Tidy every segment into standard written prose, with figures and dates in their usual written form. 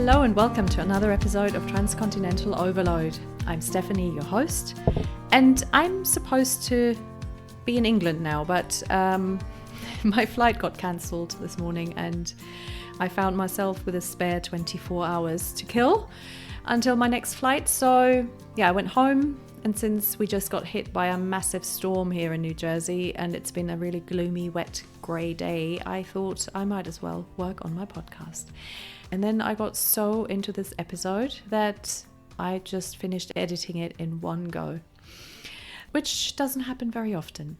Hello and welcome to another episode of Transcontinental Overload. I'm Stephanie, your host, and I'm supposed to be in England now, but my flight got cancelled this morning and I found myself with a spare 24 hours to kill until my next flight. So yeah, I went home, and since we just got hit by a massive storm here in New Jersey and it's been a really gloomy, wet, grey day, I thought I might as well work on my podcast. And then I got so into this episode that I just finished editing it in one go, which doesn't happen very often.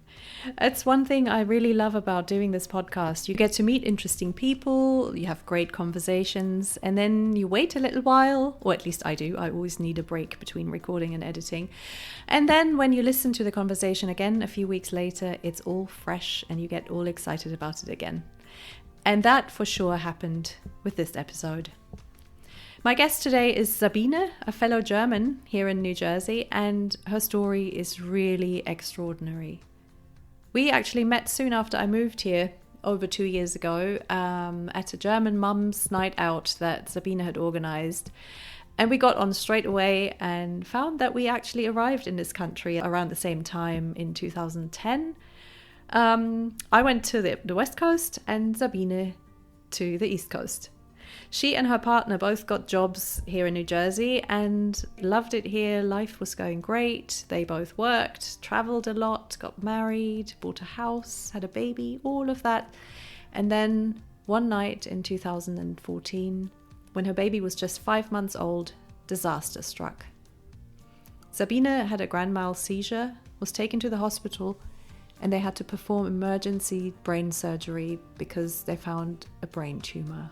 It's one thing I really love about doing this podcast. You get to meet interesting people, you have great conversations, and then you wait a little while, or at least I do. I always need a break between recording and editing. And then when you listen to the conversation again a few weeks later, it's all fresh and you get all excited about it again. And that for sure happened with this episode. My guest today is Sabine, a fellow German here in New Jersey, and her story is really extraordinary. We actually met soon after I moved here over 2 years ago at a German mum's night out that Sabine had organized. And we got on straight away and found that we actually arrived in this country around the same time in 2010. I went to the West Coast and Sabine to the East Coast. She and her partner both got jobs here in New Jersey and loved it here. Life was going great. They both worked, traveled a lot, got married, bought a house, had a baby, all of that. And then one night in 2014, when her baby was just 5 months old, disaster struck. Sabine had a grand mal seizure, was taken to the hospital, and they had to perform emergency brain surgery because they found a brain tumor.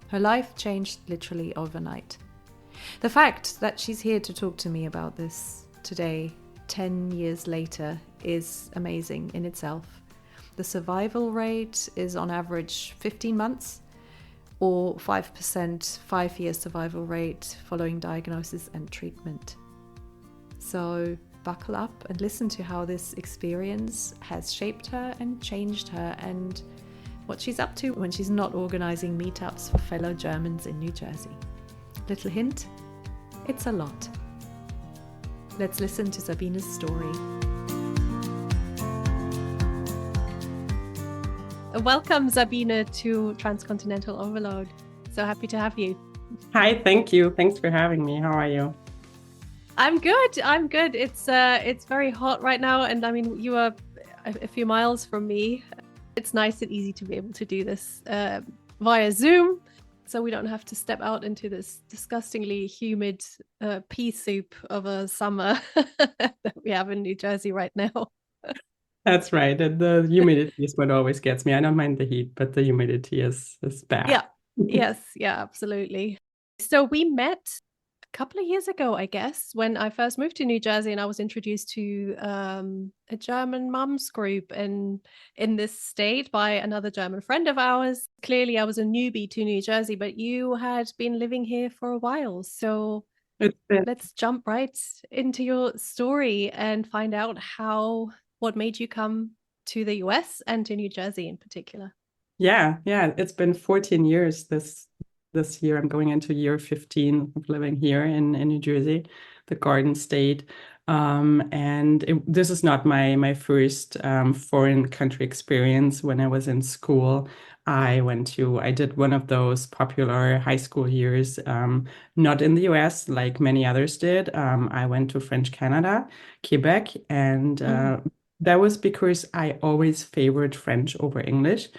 Her life changed literally overnight. The fact that she's here to talk to me about this today, 10 years later, is amazing in itself. The survival rate is on average 15 months, or 5%, 5-year survival rate following diagnosis and treatment. So buckle up and listen to how this experience has shaped her and changed her, and what she's up to when she's not organizing meetups for fellow Germans in New Jersey. Little hint, it's a lot. Let's listen to Sabine's story. Welcome, Sabine, to Transcontinental Overload. So happy to have you. Hi, thank you. Thanks for having me. How are you? I'm good. It's very hot right now, and I mean, you are a few miles from me. It's nice and easy to be able to do this via Zoom, so we don't have to step out into this disgustingly humid pea soup of a summer that we have in New Jersey right now. That's right. The humidity is what always gets me. I don't mind the heat, but the humidity is bad. Yeah. Yes. Yeah, absolutely. So we met a couple of years ago, I guess, when I first moved to New Jersey, and I was introduced to a German mums group in this state by another German friend of ours. Clearly, I was a newbie to New Jersey, but you had been living here for a while. So let's jump right into your story and find out what made you come to the US and to New Jersey in particular. Yeah. It's been 14 years this year. I'm going into year 15 of living here in New Jersey, the Garden State. This is not my first foreign country experience. When I was in school, I did one of those popular high school years, not in the US like many others did. I went to French Canada, Quebec, and that was because I always favored French over English.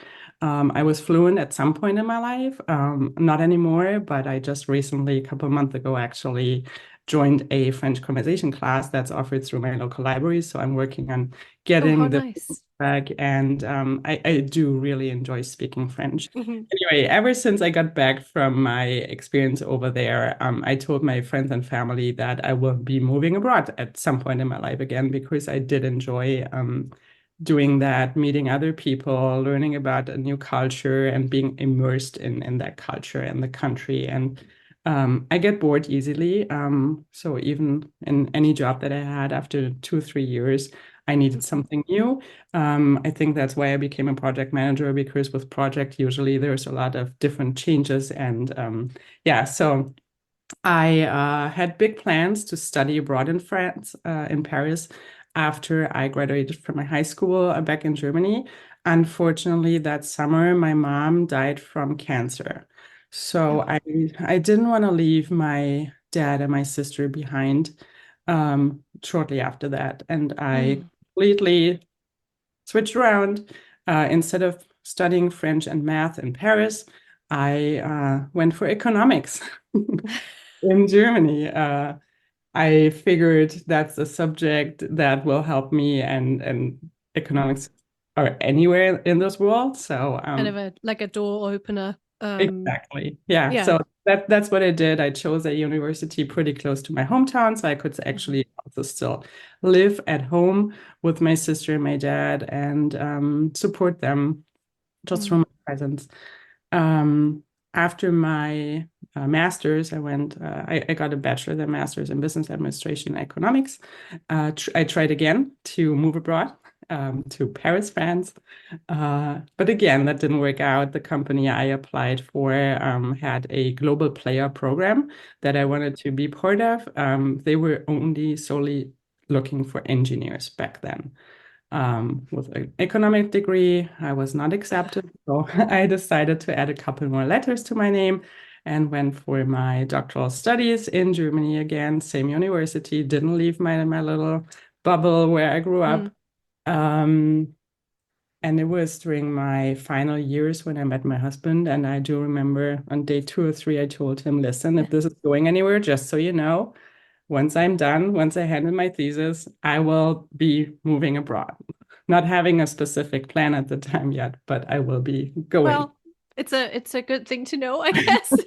I was fluent at some point in my life, not anymore, but I just recently, a couple of months ago, actually joined a French conversation class that's offered through my local library. So I'm working on getting nice. back, and I do really enjoy speaking French. Mm-hmm. Anyway, ever since I got back from my experience over there, I told my friends and family that I will be moving abroad at some point in my life again, because I did enjoy doing that, meeting other people, learning about a new culture and being immersed in that culture and the country. And I get bored easily. So even in any job that I had after 2-3 years, I needed Mhm. something new. I think that's why I became a project manager, because with project, usually there's a lot of different changes. And yeah, so I had big plans to study abroad in France, in Paris, after I graduated from my high school back in Germany. Unfortunately, that summer, my mom died from cancer. So Oh. I didn't want to leave my dad and my sister behind shortly after that. And I Mm. completely switched around. Instead of studying French and math in Paris, I went for economics in Germany. I figured that's a subject that will help me, and economics are anywhere in this world. So Kind of a like a door opener. exactly, yeah. Yeah. So that's what I did. I chose a university pretty close to my hometown, so I could Mhm. actually also still live at home with my sister and my dad, and support them just from Mm. my presence. Um, After my master's, I got a bachelor's and master's in business administration and economics. I tried again to move abroad to Paris, France. But again, that didn't work out. The company I applied for had a global player program that I wanted to be part of. They were only solely looking for engineers back then. With an economic degree, I was not accepted. So I decided to add a couple more letters to my name and went for my doctoral studies in Germany again, same university, didn't leave my little bubble where I grew up. Mm. Um, and it was during my final years when I met my husband. And I do remember on day 2 or 3, I told him, listen, if this is going anywhere, just so you know, once I'm done, once I hand in my thesis, I will be moving abroad. Not having a specific plan at the time yet, but I will be going. Well, it's a good thing to know, I guess.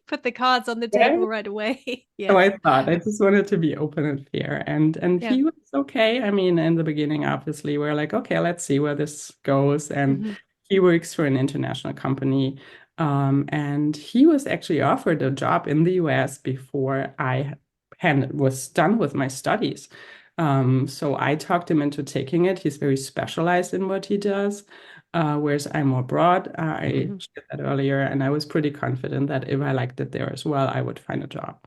Put the cards on the Right? table right away. So Yeah. I thought I just wanted to be open and fair. And Yeah. he was okay. I mean, in the beginning, obviously, we're like, okay, let's see where this goes. And Hmm. he works for an international company. And he was actually offered a job in the US before was done with my studies. So I talked him into taking it. He's very specialized in what he does, whereas I'm more broad. I Hmm. shared that earlier, and I was pretty confident that if I liked it there as well, I would find a job.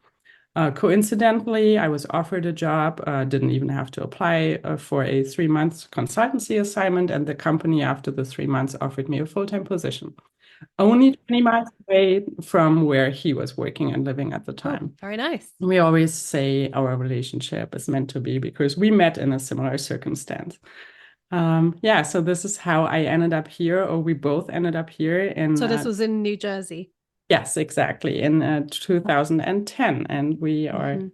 Coincidentally, I was offered a job, didn't even have to apply for a 3 month consultancy assignment, and the company after the 3 months offered me a full-time position, only 20 miles away from where he was working and living at the Oh, time. very nice. We always say our relationship is meant to be because we met in a similar circumstance. Yeah, so this is how I ended up here, or we both ended up here in So this was in New Jersey. yes, exactly, in 2010, and we are Hmm.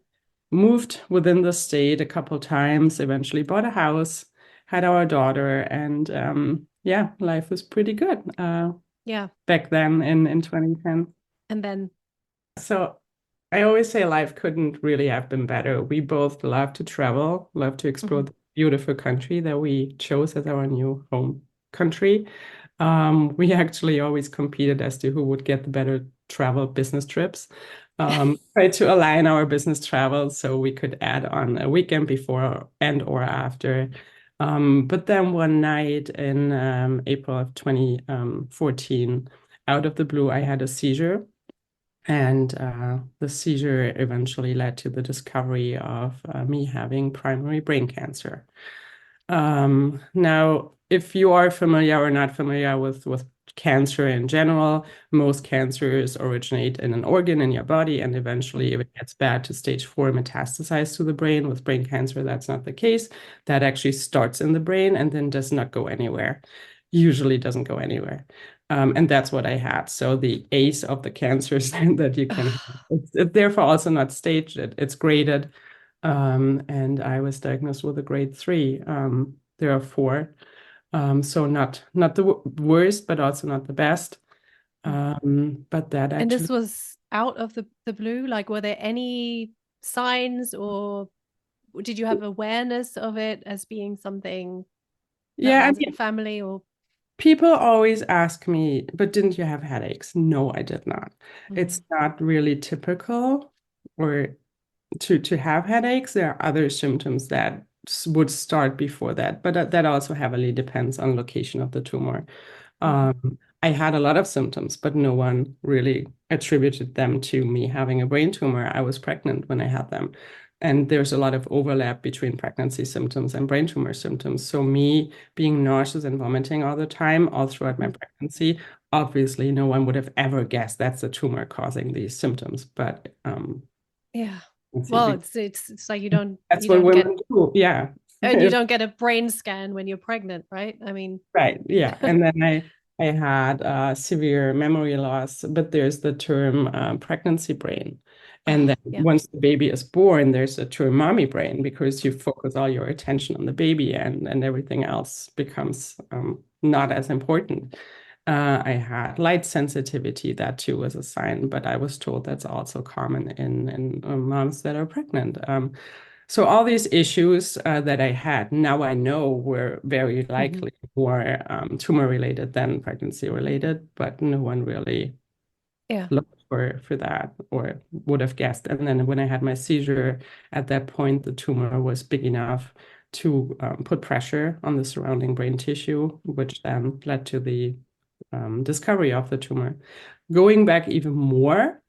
moved within the state a couple times, eventually bought a house, had our daughter, and yeah, life was pretty good Yeah. back then in 2010. And then, So I always say life couldn't really have been better. We both love to travel, love to explore mhm. the beautiful country that we chose as our new home country. We actually always competed as to who would get the better travel business trips. Tried to align our business travel so we could add on a weekend before and or after. But then one night in April of 2014, out of the blue, I had a seizure. And the seizure eventually led to the discovery of me having primary brain cancer. Now, if you are familiar or not familiar with cancer in general, most cancers originate in an organ in your body, and eventually, if it gets bad to stage 4, metastasize to the brain. With brain cancer, that's not the case. That actually starts in the brain and then does not go anywhere. Usually doesn't go anywhere. And that's what I had. So the ace of the cancers that you can have. It's therefore also not staged. It's graded. And I was diagnosed with a grade 3. There are 4. So not the worst, but also not the best. But that And this actually, was out of the blue. Like, were there any signs, or did you have awareness of it as being something that yeah, I runs in the mean, family? Or people always ask me, but didn't you have headaches? No, I did not. It's Mhm. not really typical or to have headaches. There are other symptoms that would start before that, but that also heavily depends on location of the tumor. Mm-hmm. I had a lot of symptoms, but no one really attributed them to me having a brain tumor. I was pregnant when I had them. And there's a lot of overlap between pregnancy symptoms and brain tumor symptoms. So me being nauseous and vomiting all the time, all throughout my pregnancy, obviously no one would have ever guessed that's a tumor causing these symptoms. But Yeah. let's see, Well, it's like that's you what don't get women do. Yeah. and you don't get a brain scan when you're pregnant, right? I mean, Right, yeah. And then I had severe memory loss, but there's the term pregnancy brain. And then yeah. once the baby is born, there's a term mommy brain because you focus all your attention on the baby and everything else becomes not as important. I had light sensitivity, that too was a sign, but I was told that's also common in moms that are pregnant. So all these issues that I had, now I know were very Hmm. likely more tumor related than pregnancy related, but no one really Yeah. looked for that or would have guessed. And then when I had my seizure, at that point, the tumor was big enough to put pressure on the surrounding brain tissue, which then led to the discovery of the tumor. Going back even more,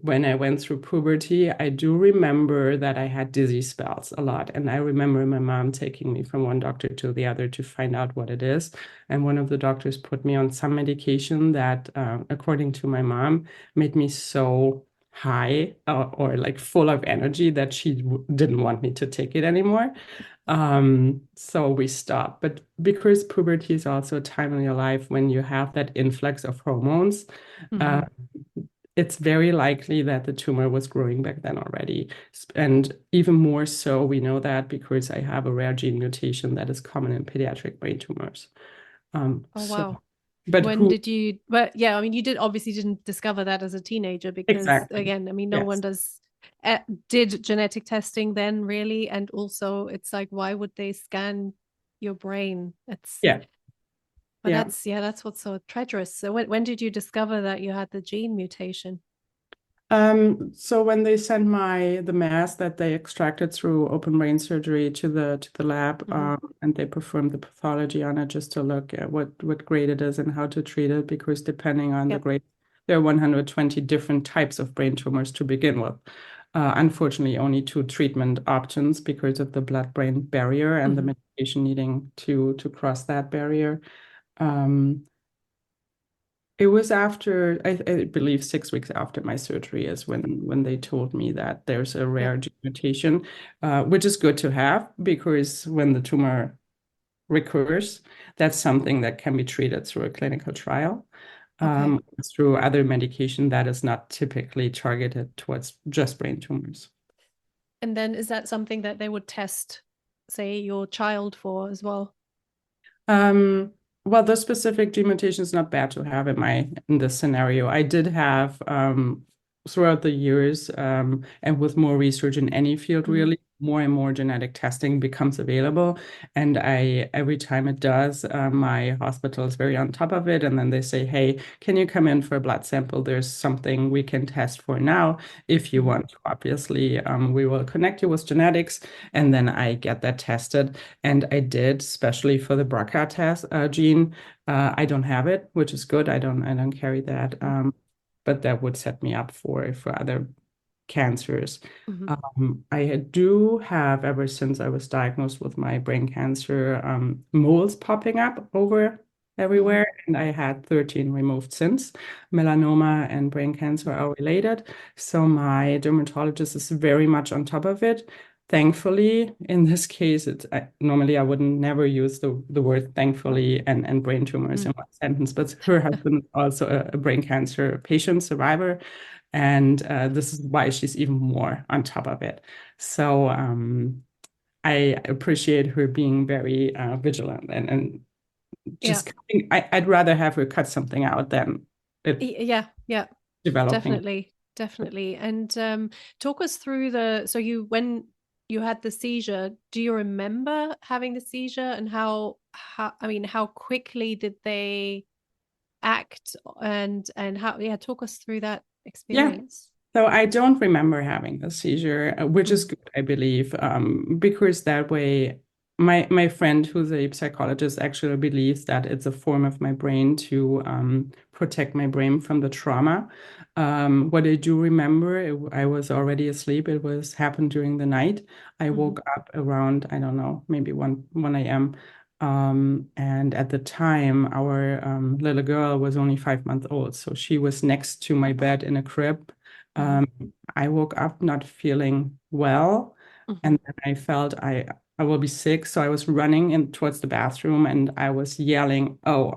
when I went through puberty, I do remember that I had dizzy spells a lot. And I remember my mom taking me from one doctor to the other to find out what it is. And one of the doctors put me on some medication that, according to my mom, made me so high or like full of energy that she didn't want me to take it anymore. So we stopped. But because puberty is also a time in your life when you have that influx of hormones, uh, Hmm. it's very likely that the tumor was growing back then already. And even more so, we know that because I have a rare gene mutation that is common in pediatric brain tumors. Oh, wow. But When who did you, but yeah, I mean, you didn't discover that as a teenager because, exactly? again, I mean, no one Yes. does, did genetic testing then really. And also, it's like, why would they scan your brain? Yeah. But Yeah. yeah, that's what's so treacherous. So when did you discover that you had the gene mutation? So when they sent the mass that they extracted through open brain surgery to the lab, Hmm. and they performed the pathology on it just to look at what grade it is and how to treat it, because depending on the Yep. grade, there are 120 different types of brain tumors to begin with. Unfortunately, only two treatment options because of the blood-brain barrier and the Hmm. medication needing to cross that barrier. Um, it was after, I believe, 6 weeks after my surgery is when they told me that there's a Yep. rare gene mutation, which is good to have because when the tumor recurs, that's something that can be treated through a clinical trial. Okay. Through other medication that is not typically targeted towards just brain tumors. And then is that something that they would test, say, your child for as well? Um, well, the specific gene mutation is not bad to have in this scenario. I did have throughout the years, and with more research in any field, Hmm. really, more and more genetic testing becomes available. And every time it does, my hospital is very on top of it. And then they say, "Hey, can you come in for a blood sample? There's something we can test for now. If you Hmm. want to, obviously, we will connect you with genetics." And then I get that tested. And I did, especially for the BRCA test gene. I don't have it, which is good. I don't carry that. But that would set me up for other cancers. Hmm. I do have, ever since I was diagnosed with my brain cancer, moles popping up over Hmm. everywhere, and I had 13 removed since. Melanoma and brain cancer are related, so my dermatologist is very much on top of it. Thankfully, in this case, normally I would never use the word thankfully and brain tumors in one sentence, but her husband is also a brain cancer patient survivor, and this is why she's even more on top of it. So I appreciate her being very vigilant and Yeah. just I'd rather have her cut something out than it Yeah. Yeah. developing. Definitely. Definitely. And talk us through so when you had the seizure, do you remember having the seizure and I mean, how quickly did they act and how, yeah, talk us through that Yeah. experience. So I don't remember having a seizure, which is Mhm. good, I believe, because that way my friend who's a psychologist actually believes that it's a form of my brain to protect my brain from the trauma. What I do remember, I was already asleep. It was happened during the night. I woke up around, I don't know, maybe 1 a.m. And at the time, our little girl was only 5 months old, so she was next to my bed in a crib. Mm-hmm. Um, I woke up not feeling well, Mm-hmm. and then I felt I will be sick. So I was running in towards the bathroom and I was yelling, "Oh,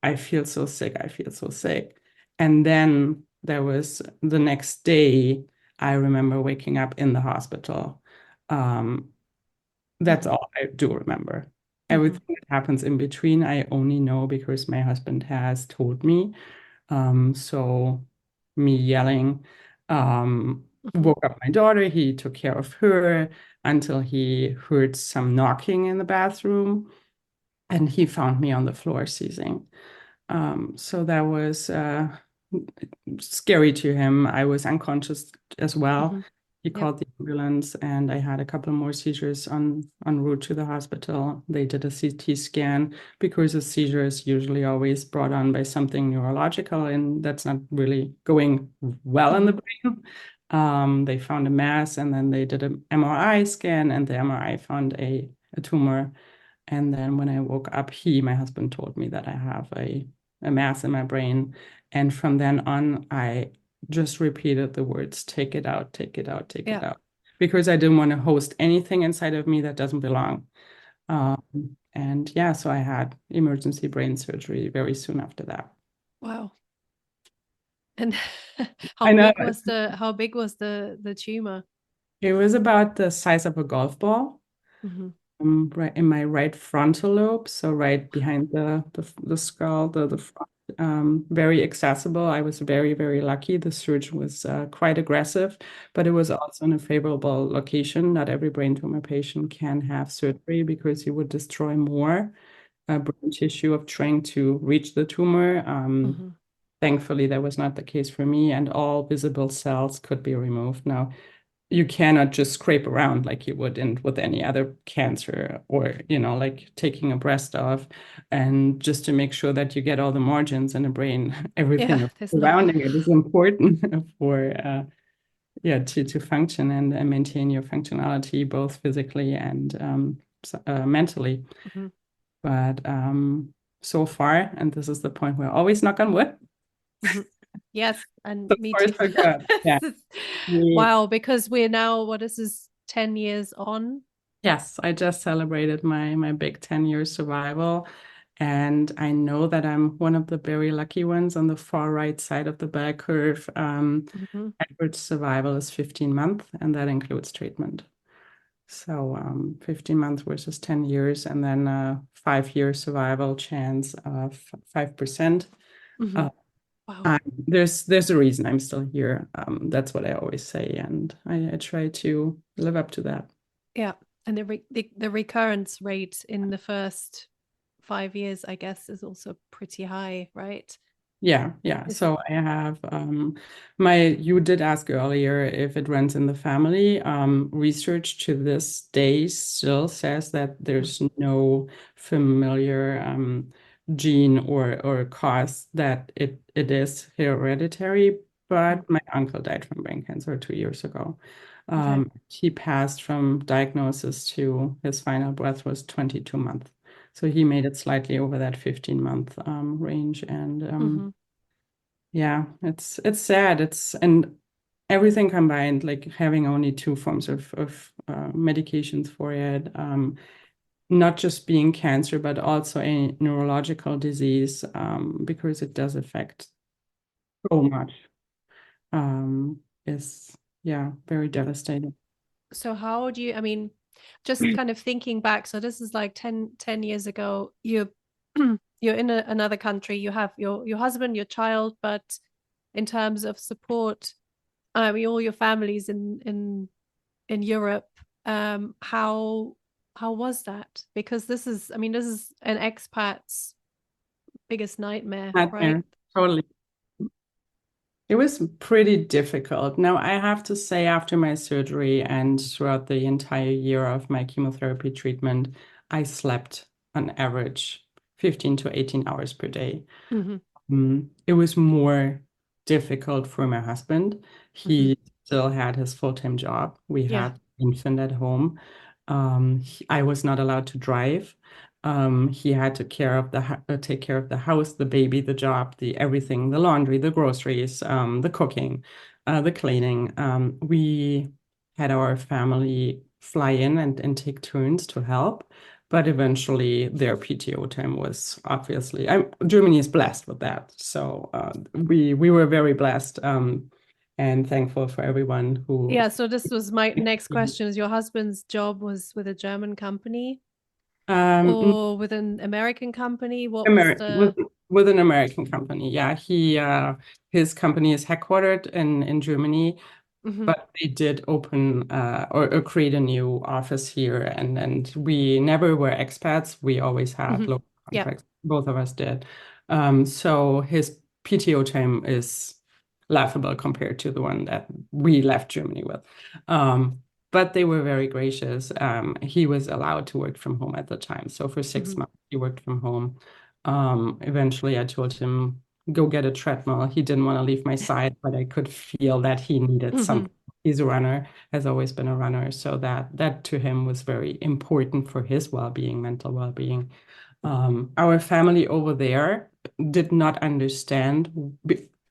I feel so sick. I feel so sick." And then there was the next day, I remember waking up in the hospital. Um, that's Mm-hmm. all I do remember. Mm-hmm. Everything that happens in between, I only know because my husband has told me. So me yelling, Mm-hmm. woke up my daughter. He took care of her until he heard some knocking in the bathroom, and he found me on the floor seizing. So that was scary to him. I was unconscious as well. Mm-hmm. He Yep. called the ambulance, and I had a couple more seizures on route to the hospital. They did a CT scan because a seizure is usually always brought on by something neurological, and that's not really going well in the Mm-hmm. brain. They found a mass, and then they did an MRI scan, and the MRI found a tumor. And then when I woke up, my husband told me that I have a mass in my brain. And from then on, I just repeated the words, take it out, take it out, take it Yeah. out, because I didn't want to host anything inside of me that doesn't belong. And yeah, so I had emergency brain surgery very soon after that. Wow. And I know how big was the tumor? it was about the size of a golf ball. Mm-hmm. Right in my right frontal lobe, so right behind the skull, the front, very accessible. I was very, very lucky. The surgeon was quite aggressive, but it was also in a favorable location. Not every brain tumor patient can have surgery because you would destroy more brain tissue of trying to reach the tumor. Mm-hmm. Thankfully, that was not the case for me, and all visible cells could be removed. Now, you cannot just scrape around like you would in with any other cancer, or like taking a breast off, and just to make sure that you get all the margins in the brain. Yeah, Everything there's no. surrounding it is important for yeah, to function and maintain your functionality both physically and mentally. Mm-hmm. But so far, and this is the point where I always knock on wood, Mm-hmm. Yes, so and me far too. so good. Yeah. Wow, because we're now, what is this, 10 years on? Yes, I just celebrated my big 10-year survival. And I know that I'm one of the very lucky ones on the far right side of the bell curve. Mm-hmm. Average survival is 15 months, and that includes treatment. So 15 months versus 10 years, and then 5-year survival chance of 5%. Mm-hmm. Uh, Wow. I, there's a reason I'm still here. That's what I always say, and I try to live up to that. Yeah. And the recurrence rate in the first 5 years, I guess, is also pretty high, right? Yeah, yeah. Is So I have you did ask earlier if it runs in the family. Research to this day still says that Mm, there's no familiar gene or cause that it is hereditary, mm. but my uncle died from brain cancer 2 years ago. Okay. He passed from diagnosis to his final breath was 22 months. So he made it slightly over that 15-month range. And Mm-hmm. yeah, it's sad. And everything combined, like having only two forms of medications for it, not just being cancer, but also a neurological disease, because it does affect so much, is yeah, very devastating. So how do you, I mean, just kind of thinking back, so this is like ten years ago, you're in another country, you have your husband, your child, but in terms of support, I mean, all your families in Europe, how was that? Because this is, I mean, this is an expat's biggest nightmare, right? Nightmare, totally. It was pretty difficult. Now, I have to say, after my surgery and throughout the entire year of my chemotherapy treatment, I slept on average 15 to 18 hours per day. Hmm. It was more difficult for my husband. Hmm. He still had his full-time job. We Yeah. had infant at home. I was not allowed to drive. He had to take care of the house, the baby, the job, the everything, the laundry, the groceries, the cooking, the cleaning. We had our family fly in and take turns to help. But eventually, their PTO time was obviously. Germany is blessed with that, so we were very blessed and thankful for everyone who. Yeah, so this was my next question. Is your husband's job was with a German company Um, or with an American company? What was Ameri the with an American company, yeah. His company is headquartered in Germany, Mhm. but they did open or create a new office here, and we never were expats. We always had Mhm. local Yeah. contracts. Both of us did. So his PTO time is laughable compared to the one that we left Germany with. But they were very gracious. He was allowed to work from home at the time. So for six Mhm. months, he worked from home. Eventually, I told him, go get a treadmill. He didn't want to leave my side, but I could feel that he needed Mhm. something. He's a runner, has always been a runner. So that to him was very important for his well-being, mental well-being. Our family over there did not understand.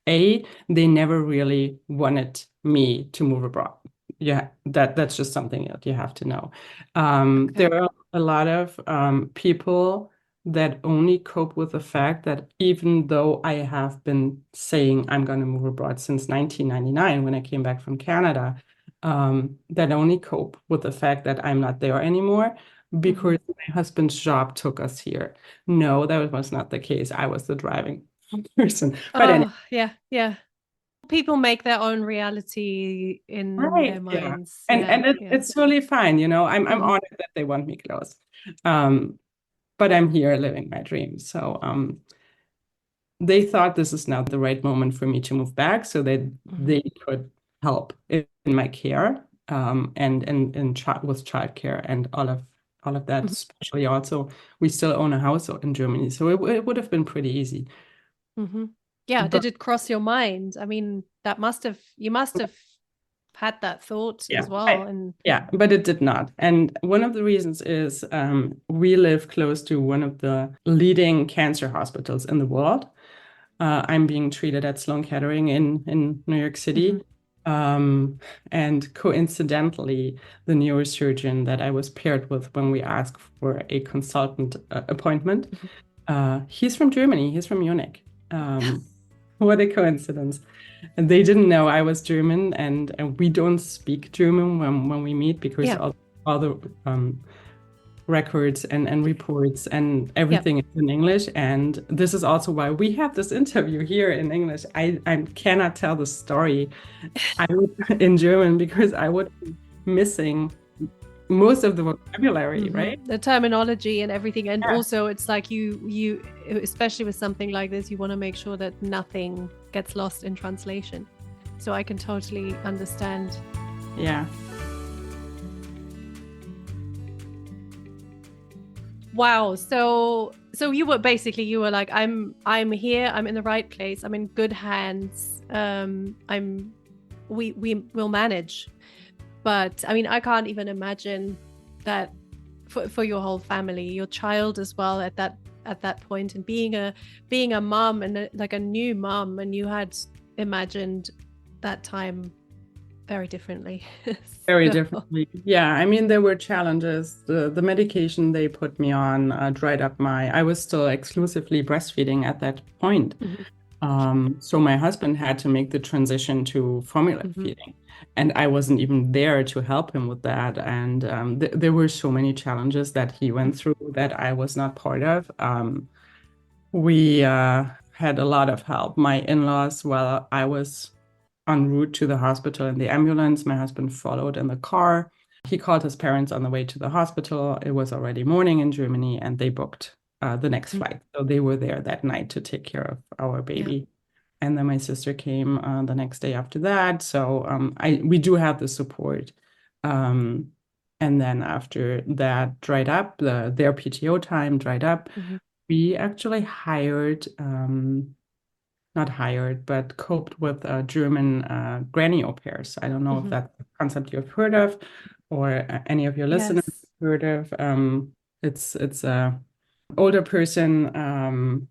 They never really wanted me to move abroad. Yeah, that's just something that you have to know. Okay. There are a lot of people that only cope with the fact that even though I have been saying I'm going to move abroad since 1999 when I came back from Canada, that only cope with the fact that I'm not there anymore Mhm. because my husband's job took us here. No, that was not the case. I was the driving person. But anyway, Oh, yeah, yeah. People make their own reality in their right, yeah. minds. And Yeah, yeah. it's totally fine, you know. I'm Mhm. honored that they want me close. Um, but I'm here living my dream. So they thought this is now the right moment for me to move back so that Mhm. they could help in my care and with childcare and all of that. Mhm. Especially also, we still own a house in Germany, so it would have been pretty easy. Mhm. Yeah, But did it cross your mind? I mean, you must have had that thought yeah, as well. And but it did not. And one of the reasons is we live close to one of the leading cancer hospitals in the world. I'm being treated at Sloan Kettering in New York Mhm. City. Um, and coincidentally, the neurosurgeon that I was paired with when we asked for a consultant appointment, Mhm. he's from Germany. He's from Munich. Um, what a coincidence. And they didn't know I was German, and we don't speak German when we meet because Yeah, all the records and reports and yeah. everything is in English. And this is also why we have this interview here in English. I cannot tell the story in German because I would be missing most of the vocabulary, Hmm. right? The terminology and everything. And Yeah. also it's like you, especially with something like this, you want to make sure that nothing gets lost in translation. So I can totally understand. Yeah. Wow. So you were like, I'm here, I'm in the right place, I'm in good hands. We will manage. But I mean, I can't even imagine that for your whole family, your child as well at that point, and being a mom and like a new mom, and you had imagined that time very differently. Very So, differently. Yeah, I mean, there were challenges. The medication they put me on dried up I was still exclusively breastfeeding at that point. mhm, So my husband had to make the transition to formula mhm, feeding, and I wasn't even there to help him with that. And there were so many challenges that he went through that I was not part of. We had a lot of help. My in-laws, while I was en route to the hospital in the ambulance, my husband followed in the car. He called his parents on the way to the hospital. It was already morning in Germany, and they booked the next mhm. flight. So they were there that night to take care of our Yeah. baby. And then my sister came the next day after that. So we do have the support. Um, and then after that dried up, their PTO time dried up, Mm-hmm. we actually hired, not hired, but coped with German granny au pairs. I don't know if Mm-hmm. that's a concept you've heard of or any of your listeners Yes. heard of. It's a older person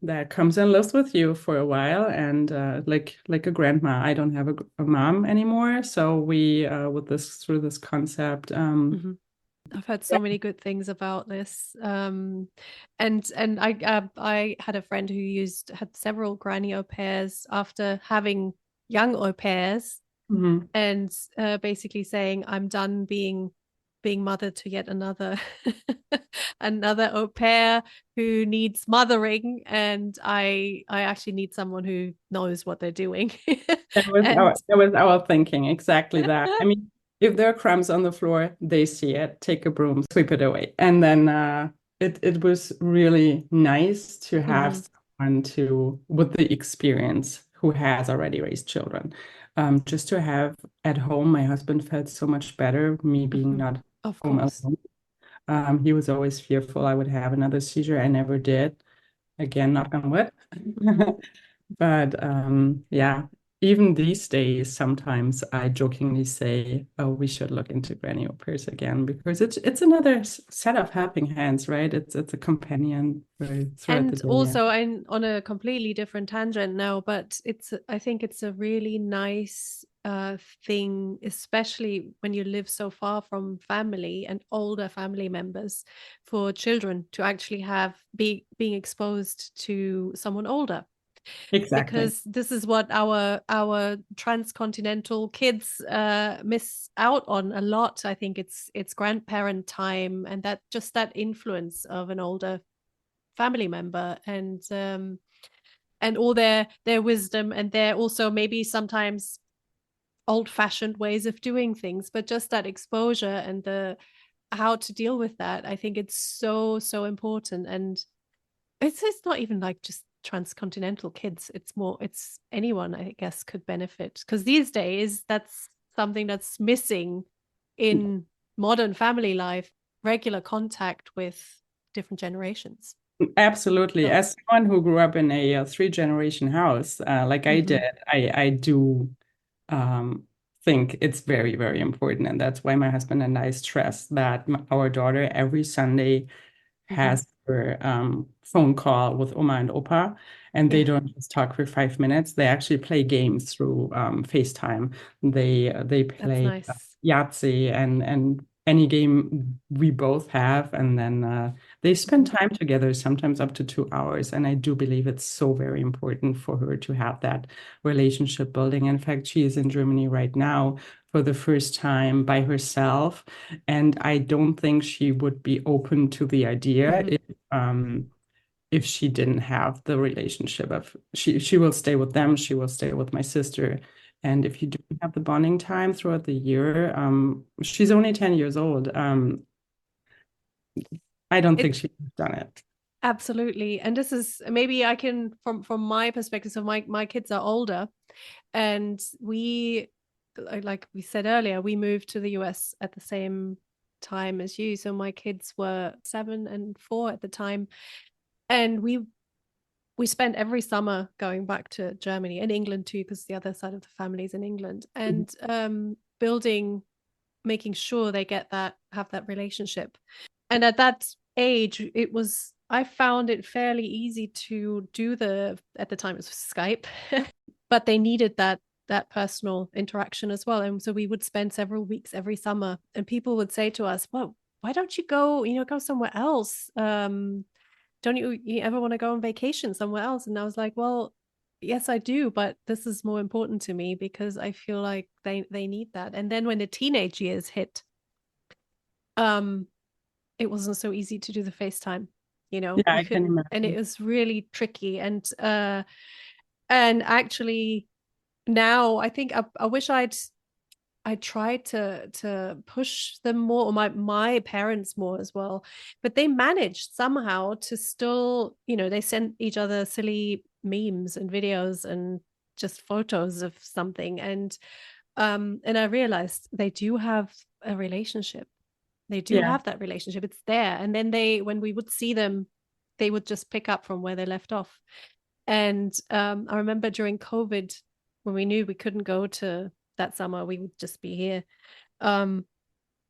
that comes and lives with you for a while, and like a grandma. I don't have a mom anymore, so we with this through this concept. Mm-hmm. I've heard so many good things about this. And I had a friend who had several granny au pairs after having young au pairs, Mhm. and basically saying, I'm done being mother to yet another another au pair who needs mothering, and I actually need someone who knows what they're doing. And That was our thinking, exactly that. I mean, if there are crumbs on the floor, they see it, take a broom, sweep it away. And then it was really nice to have Mhm, someone with the experience who has already raised children. Just to have at home, my husband felt so much better, me being mhm. not Of home course. alone. He was always fearful I would have another seizure. I never did. Again, knock on wood. But yeah, even these days, sometimes I jokingly say, "Oh, we should look into granny au pairs again," because it's another set of helping hands, right? It's a companion throughout the And day. also, I'm on a completely different tangent now, but I think it's a really nice thing, especially when you live so far from family and older family members, for children to actually being exposed to someone older, Exactly. because this is what our transcontinental kids miss out on a lot. I think it's grandparent time, and that just that influence of an older family member, and all their wisdom, and their also maybe sometimes old fashioned ways of doing things, but just that exposure and the how to deal with that. I think it's so important. And it's not even like just transcontinental kids, it's anyone, I guess, could benefit, because these days that's something that's missing in modern family life, regular contact with different generations. Absolutely. So As someone who grew up in a three-generation house, like I did, mhm, I do um, think it's very, very important. And that's why my husband and I stress that our daughter every Sunday mhm. has her phone call with Oma and Opa, and they Yeah, don't just talk for 5 minutes. They actually play games through FaceTime. They that's play nice. Yahtzee and any game we both have, and then they spend Mhm. time together, sometimes up to 2 hours. And I do believe it's so very important for her to have that relationship building. In fact, she is in Germany right now for the first time by herself, and I don't think she would be open to the idea Mhm. if she didn't have the relationship of she will stay with them, she will stay with my sister. And if you do have the bonding time throughout the year, she's only 10 years old. I don't think It she'd have done it. absolutely, and this is maybe I can from my perspective. So my kids are older, and we, like we said earlier, we moved to the US at the same time as you. So my kids were 7 and 4 at the time, and we spent every summer going back to Germany and England too, because the other side of the family is in England, Mhm. and building, making sure they have that relationship. And at that age, I found it fairly easy to do at the time it was Skype, but they needed that personal interaction as well. And so we would spend several weeks every summer, and people would say to us, well, why don't you go somewhere else? Don't you ever want to go on vacation somewhere else? And I was like, well, yes, I do, but this is more important to me, because I feel like they need that. And then when the teenage years hit, um, it wasn't so easy to do the FaceTime. Yeah, You I can couldn't, and it imagine. was really tricky. And actually now I think I wish I tried to push them more, or my parents more as well. But they managed somehow to still, they sent each other silly memes and videos and just photos of something. And I realized they do have a relationship. They do Yeah. have that relationship. It's there. And then when we would see them, they would just pick up from where they left off. And I remember during COVID, when we knew we couldn't go to that summer, we would just be here. Um,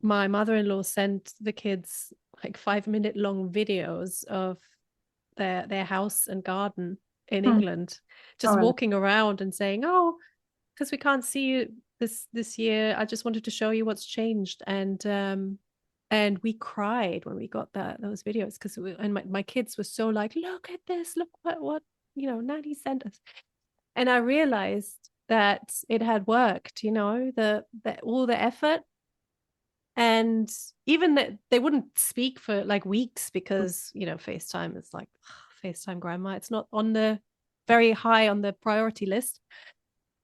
my mother-in-law sent the kids like 5-minute long videos of their house and garden in Hmm. England, just Oh, walking around and saying, "Oh, because we can't see you this year, I just wanted to show you what's changed." And we cried when we got those videos, because and my kids were so like, "Look at this, look what Nanny sent us." And I realized that it had worked, the all the effort. And even that they wouldn't speak for like weeks, because FaceTime is like, FaceTime grandma, it's not on the very high on the priority list.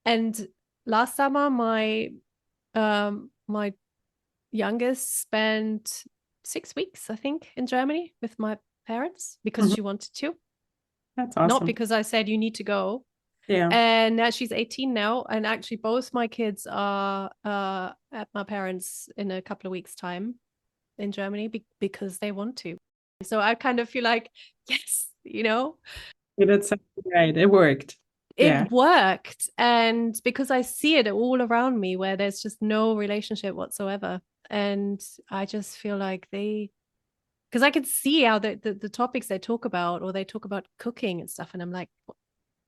And last summer, my youngest spent 6 weeks, I think, in Germany with my parents, because mhm. she wanted to, That's not awesome. because I said you need to go. Yeah. And now she's 18 now, and actually both my kids are at my parents in a couple of weeks' time in Germany, because they want to. So I kind of feel like, yes, You did something right. It worked. Yeah. it worked. And because I see it all around me where there's just no relationship whatsoever. And I just feel like because I can see how the topics they talk about, or they talk about cooking and stuff. And I'm like,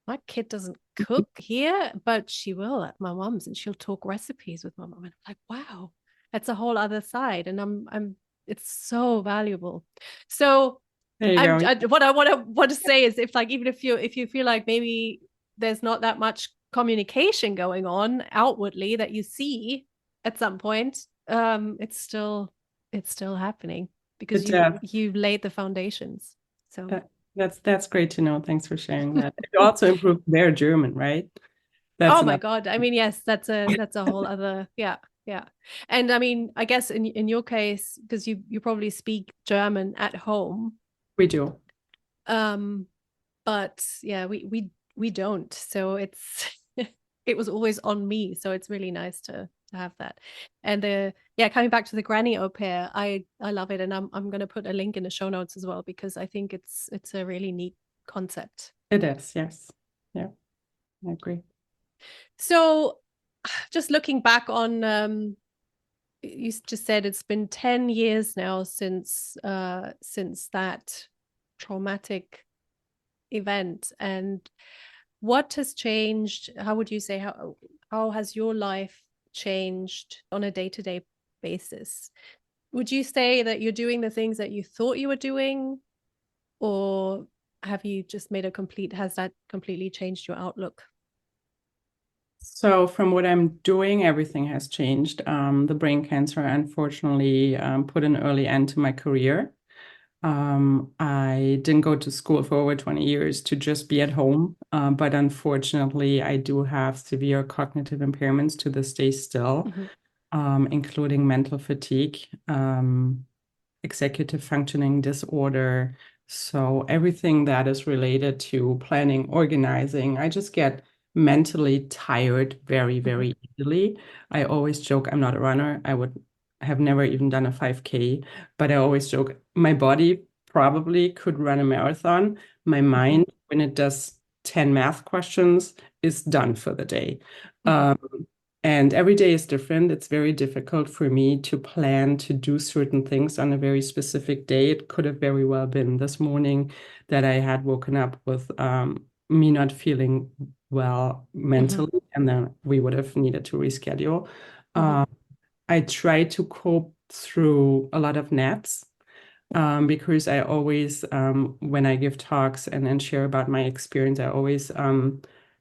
my kid doesn't cook here, but she will at my mom's, and she'll talk recipes with my mom. And I'm like, wow, that's a whole other side. And it's so valuable. So There you go. what I want to say is, even if you feel like maybe there's not that much communication going on outwardly that you see at some point, it's still happening, because It, you laid the foundations. So that's great to know. Thanks for sharing that. It also improved their German, right? That's oh my enough. God. I mean, yes, that's a whole other, yeah, yeah. And I mean, I guess in your case, because you probably speak German at home, We do. um, but yeah, we don't. So it's it was always on me. So it's really nice to have that. And yeah, coming back to the granny au pair, I love it, and I'm gonna put a link in the show notes as well, because I think it's a really neat concept. It is. Yes. Yeah. I agree. So just looking back on, you just said it's been 10 years now since that traumatic event. And what has changed? How would you say, how has your life changed on a day-to-day basis? Would you say that you're doing the things that you thought you were doing, or has that completely changed your outlook? So from what I'm doing, everything has changed. The brain cancer unfortunately put an early end to my career. I didn't go to school for over 20 years to just be at home, but unfortunately, I do have severe cognitive impairments to this day still, Mm-hmm. including mental fatigue, executive functioning disorder. So everything that is related to planning, organizing, I just get mentally tired very, Mm-hmm. very easily. I always joke I'm not a runner. I would have never even done a 5K, but I always joke my body probably could run a marathon. My Mm-hmm. mind, when it does 10 math questions, is done for the day. Mm-hmm. Um, and every day is different. It's very difficult for me to plan to do certain things on a very specific day. It could have very well been this morning that I had woken up with me not feeling well Mm-hmm. mentally, and then we would have needed to reschedule. Mm-hmm. Um, I try to cope through a lot of naps, because I always, when I give talks and share about my experience, I always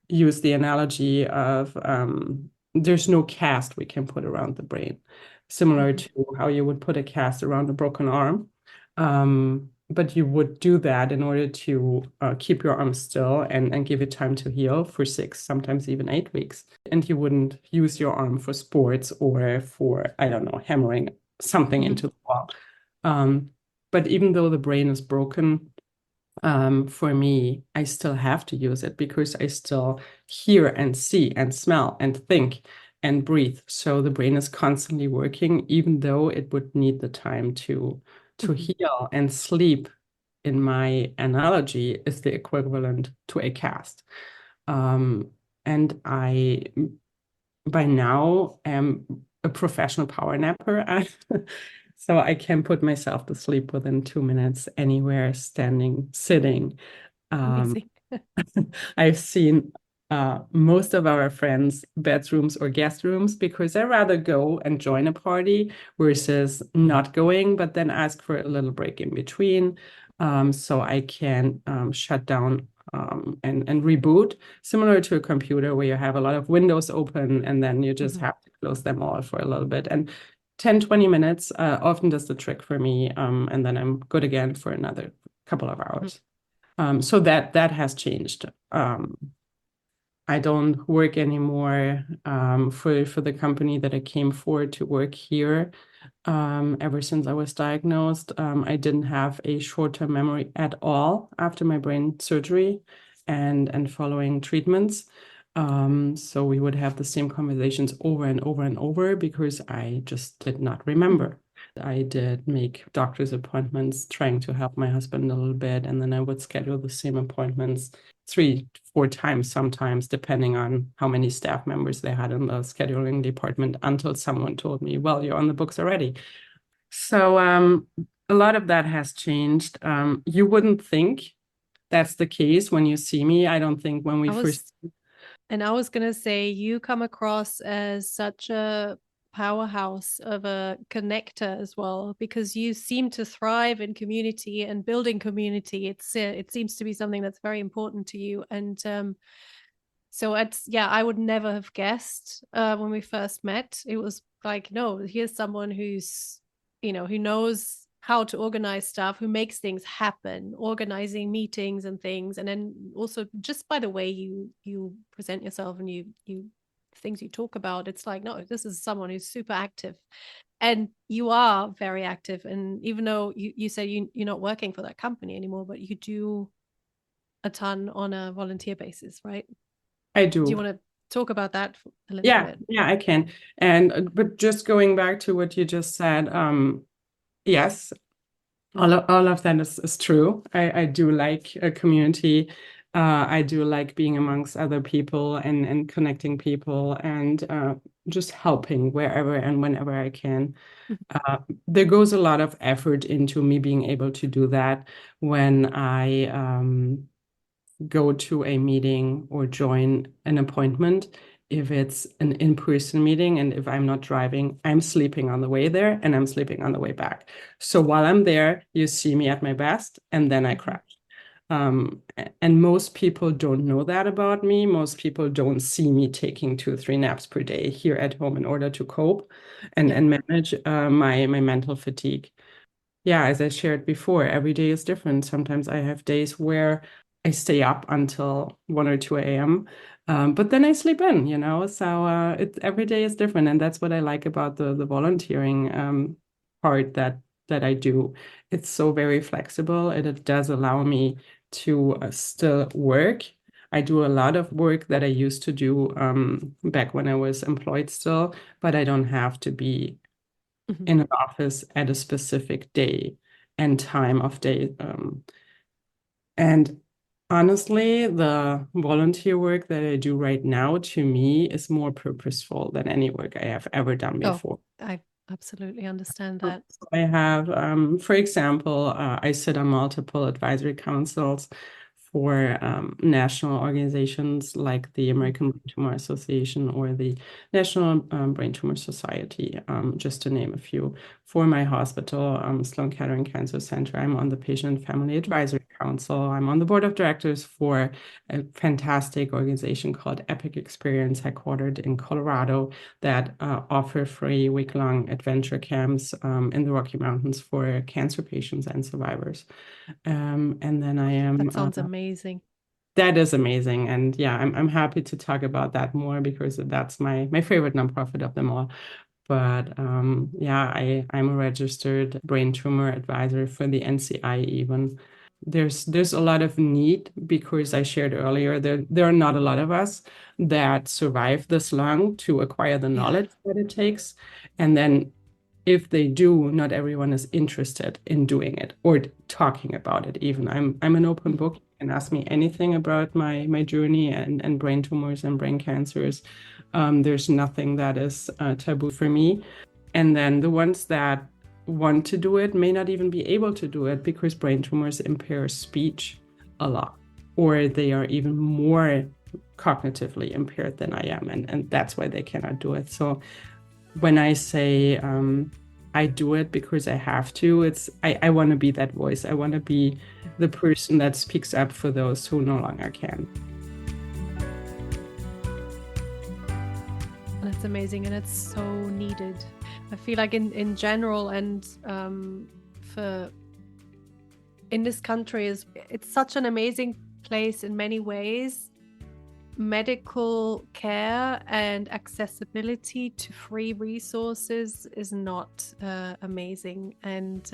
use the analogy of there's no cast we can put around the brain, similar Mm-hmm. to how you would put a cast around a broken arm. But you would do that in order to keep your arm still and give it time to heal for 6, sometimes even 8 weeks. And you wouldn't use your arm for sports or for, I don't know, hammering something Mm-hmm. into the wall. Um, but even though the brain is broken, For me, I still have to use it because I still hear and see and smell and think and breathe. So the brain is constantly working, even though it would need the time to heal. And sleep, in my analogy, is the equivalent to a cast. And I, by now, am a professional power napper. So I can put myself to sleep within 2 minutes anywhere, standing, sitting. Um, Amazing. I've seen most of our friends' bedrooms or guest rooms because I rather go and join a party versus not going, but then ask for a little break in between, so I can shut down and reboot, similar to a computer where you have a lot of windows open and then you just have to close them all for a little bit. And 10-20 minutes often does the trick for me, and then I'm good again for another couple of hours. So that has changed. I don't work anymore for the company that I came for to work here. Ever since I was diagnosed, I didn't have a short-term memory at all after my brain surgery and following treatments. So we would have the same conversations over and over and over because I just did not remember. I did make doctor's appointments trying to help my husband a little bit, and then I would schedule the same appointments 3-4 times sometimes, depending on how many staff members they had in the scheduling department, until someone told me, well, you're on the books already. So a lot of that has changed. You wouldn't think that's the case when you see me. I don't think when we first. And I was going to say, you come across as such a powerhouse of a connector as well, because you seem to thrive in community and building community. It seems to be something that's very important to you. And so I would never have guessed when we first met. It was like, no, here's someone who's, who knows how to organize stuff, who makes things happen, organizing meetings and things. And then also just by the way you present yourself and you things you talk about, it's like, no, this is someone who's super active. And you are very active. And even though you say you're not working for that company anymore, but you do a ton on a volunteer basis, right? I Do you do. want to talk about that a little bit? Yeah, I can. And but just going back to what you just said, yes, all of that is true. I do like a community. I do like being amongst other people and connecting people and just helping wherever and whenever I can. There goes a lot of effort into me being able to do that when I go to a meeting or join an appointment. If it's an in-person meeting and if I'm not driving, I'm sleeping on the way there and I'm sleeping on the way back. So while I'm there, you see me at my best and then I crash. And most people don't know that about me. Most people don't see me taking 2 or 3 naps per day here at home in order to cope and manage my mental fatigue. Yeah, as I shared before, every day is different. Sometimes I have days where I stay up until 1 or 2 a.m. But then I sleep in, So every day is different, and that's what I like about the volunteering part that I do. It's so very flexible, and it does allow me to still work. I do a lot of work that I used to do back when I was employed still, but I don't have to be in an office at a specific day and time of day. And honestly, the volunteer work that I do right now, to me, is more purposeful than any work I have ever done before. I absolutely understand that. I have, for example, I sit on multiple advisory councils for national organizations like the American Brain Tumor Association or the National Brain Tumor Society, just to name a few. For my hospital, Sloan Kettering Cancer Center, I'm on the Patient and Family Advisory Council. I'm on the board of directors for a fantastic organization called Epic Experience, headquartered in Colorado, that offer free week-long adventure camps in the Rocky Mountains for cancer patients and survivors. And then I am. That sounds amazing. That is amazing, and yeah, I'm happy to talk about that more because that's my favorite nonprofit of them all. But yeah, I'm a registered brain tumor advisor for the NCI even. there's a lot of need, because I shared earlier there are not a lot of us that survive this long to acquire the knowledge that it takes. And then if they do, not everyone is interested in doing it or talking about it even. I'm an open book. You can ask me anything about my journey and brain tumors and brain cancers. There's nothing that is taboo for me. And then the ones that want to do it may not even be able to do it, because brain tumors impair speech a lot, or they are even more cognitively impaired than I am, and that's why they cannot do it. So when I say I do it because I have to, I want to be that voice. I want to be the person that speaks up for those who no longer can. That's amazing, and it's so needed. I feel like in general, and for in this country, it's such an amazing place in many ways. Medical care and accessibility to free resources is not amazing, and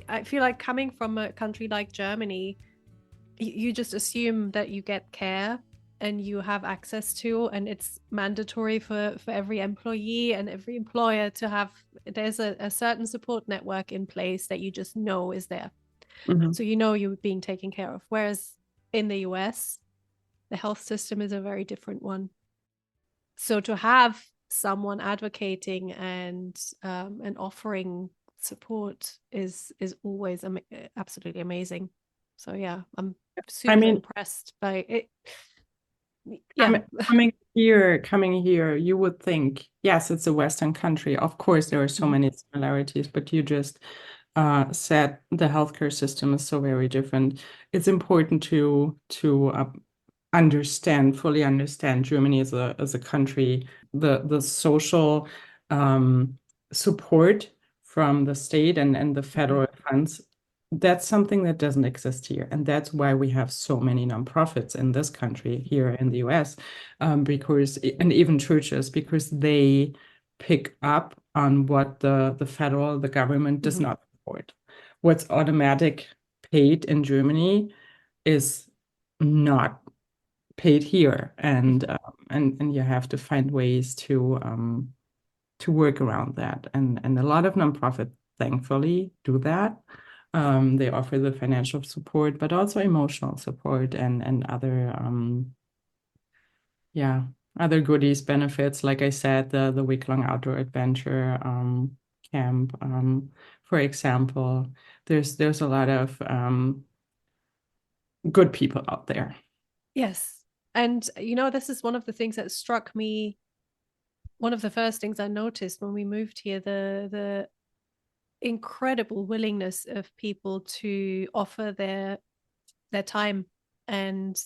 I feel like coming from a country like Germany, you just assume that you get care and you have access to, and it's mandatory for every employee and every employer to have. There's a certain support network in place that you just know is there. Mhm. So you know you're being taken care of. Whereas in the US, the health system is a very different one. So to have someone advocating and offering support is always absolutely amazing. So yeah, I'm super impressed by it. Yeah. Coming here, you would think, yes, it's a Western country. Of course, there are so many similarities, but you just said the healthcare system is so very different. It's important to fully understand Germany as a country, the social support from the state and the federal funds. That's something that doesn't exist here. And that's why we have so many nonprofits in this country, here in the US, and even churches, because they pick up on what the government does not support. What's automatic paid in Germany is not paid here, and you have to find ways to work around that. And a lot of nonprofits, thankfully, do that. They offer the financial support, but also emotional support and other goodies, benefits. Like I said, the week-long outdoor adventure camp, for example. There's a lot of good people out there. Yes. And this is one of the things that struck me. One of the first things I noticed when we moved here, the incredible willingness of people to offer their time and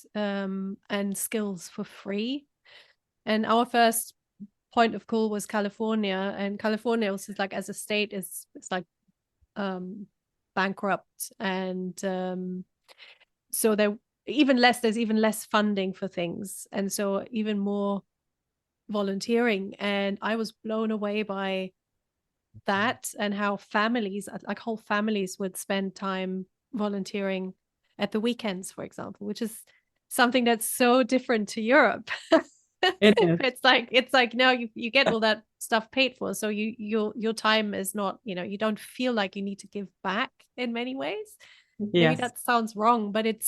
skills for free. And our first point of call was California, and California also is like, as a state, it's like bankrupt, and so there's even less funding for things, and so even more volunteering. And I was blown away by that, and how families, like whole families, would spend time volunteering at the weekends, for example, which is something that's so different to Europe. It is. It's like now you get all that stuff paid for, so your time is not, you don't feel like you need to give back in many ways. Maybe that sounds wrong, but it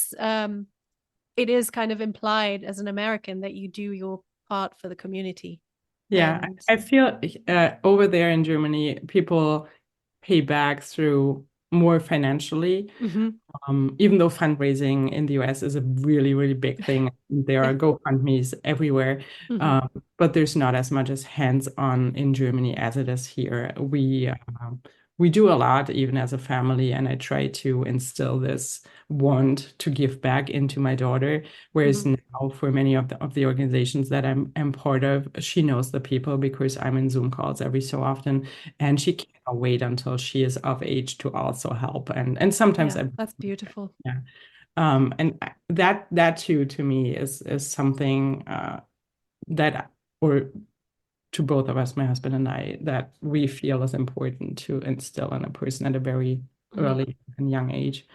is kind of implied as an American that you do your part for the community. Yeah, And I feel over there in Germany, people pay back through more financially. Even though fundraising in the US is a really, really big thing. There are GoFundMes everywhere, but there's not as much as hands-on in Germany as it is here. We do a lot, even as a family, and I try to instill this want to give back into my daughter. Whereas now, for many of the organizations that I'm part of, she knows the people because I'm in Zoom calls every so often, and she can't wait until she is of age to also help. And sometimes that's beautiful. Yeah. And that too, to me, is something that, or to both of us, my husband and I, that we feel is important to instill in a person at a very early and young age.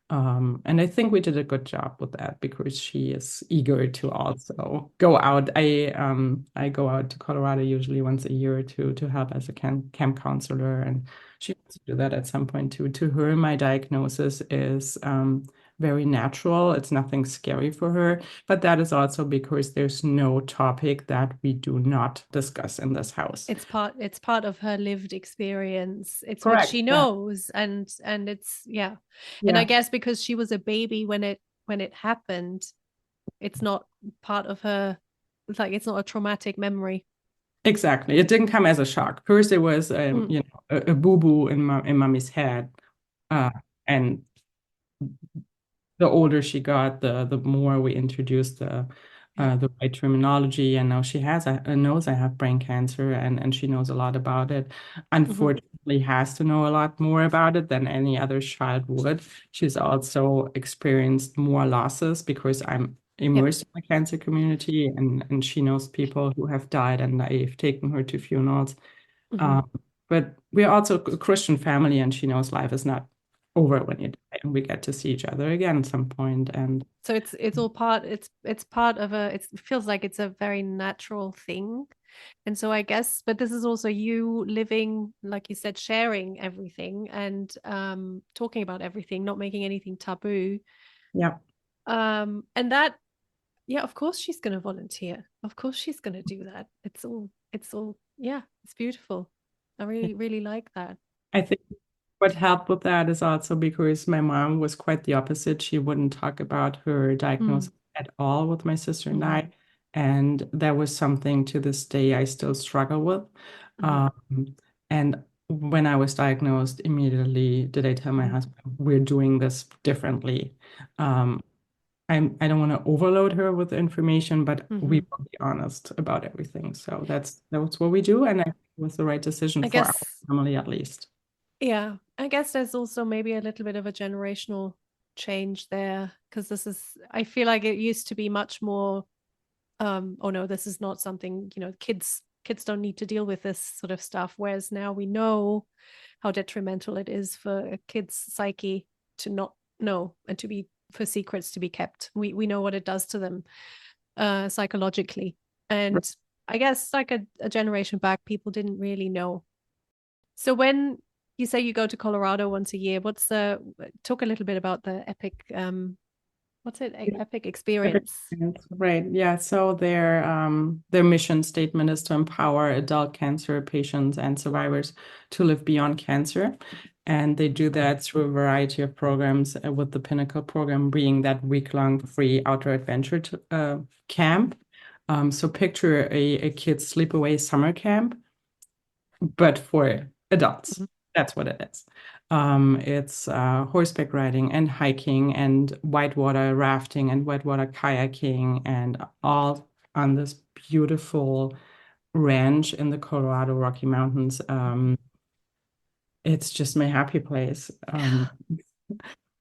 And I think we did a good job with that because she is eager to also go out. I go out to Colorado usually once a year to help as a camp counselor, and she wants to do that at some point too. To her, my diagnosis is very natural. It's nothing scary for her, but that is also because there's no topic that we do not discuss in this house. It's part of her lived experience. It's what Correct. she Yeah. knows, and it's and I Yeah. guess because she was a baby when it happened, it's not part of her. It's like it's not a traumatic memory. Exactly. It didn't come as a shock. First, it was a boo-boo in mommy's head, and the older she got, the more we introduced the right terminology. And now she knows I have brain cancer, and she knows a lot about it. Unfortunately, has to know a lot more about it than any other child would. She's also experienced more losses because I'm immersed in the cancer community, and she knows people who have died, and I've taken her to funerals. But we're also a Christian family, and she knows life is not over when you die, and we get to see each other again at some point. And So it's all part. It's part of it feels like it's a very natural thing. And so I guess, but this is also you living, like you said, sharing everything and talking about everything, not making anything taboo. yeah, And that, yeah, of course she's going to volunteer. Of course she's going to do that. Yeah, it's beautiful. I really, really like that. I think what helped with that is also because my mom was quite the opposite. She wouldn't talk about her diagnosis at all with my sister and I. And that was something to this day I still struggle with. And when I was diagnosed, immediately did I tell my husband, we're doing this differently. I don't want to overload her with information, but we will be honest about everything. So that's what we do, and I think it was the right decision I for our guess, family at least. yeah, I guess there's also maybe a little bit of a generational change there because I feel like it used to be much more, oh no, this is not something, kids don't need to deal with this sort of stuff. Whereas now we know how detrimental it is for a kid's psyche to not know and for secrets to be kept. We know what it does to them psychologically. And I guess like a generation back, people didn't really know. So when you say you go to Colorado once a year, talk a little bit about the epic, what's it? Epic experience. Right. Yeah. So their mission statement is to empower adult cancer patients and survivors to live beyond cancer. And they do that through a variety of programs, with the Pinnacle program being that week-long free outdoor adventure camp. So picture a kid's sleepaway summer camp, but for adults. That's what it is. It's horseback riding and hiking and whitewater rafting and whitewater kayaking, and all on this beautiful ranch in the Colorado Rocky Mountains. It's just my happy place.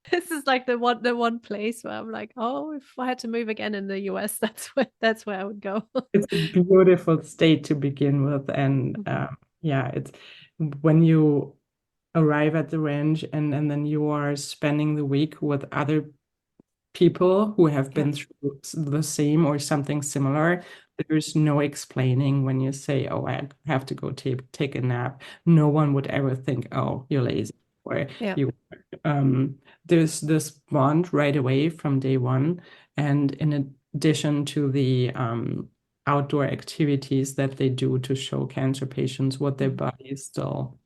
This is like the one place where I'm like, oh, if I had to move again in the US, that's where I would go. It's a beautiful state to begin with, and yeah, it's when you arrive at the ranch, and then you are spending the week with other people who have been through the same or something similar. There's no explaining when you say, oh, I have to go take a nap. No one would ever think, oh, you're lazy, or you there's this bond right away from day one. And in addition to the outdoor activities that they do to show cancer patients what their body is still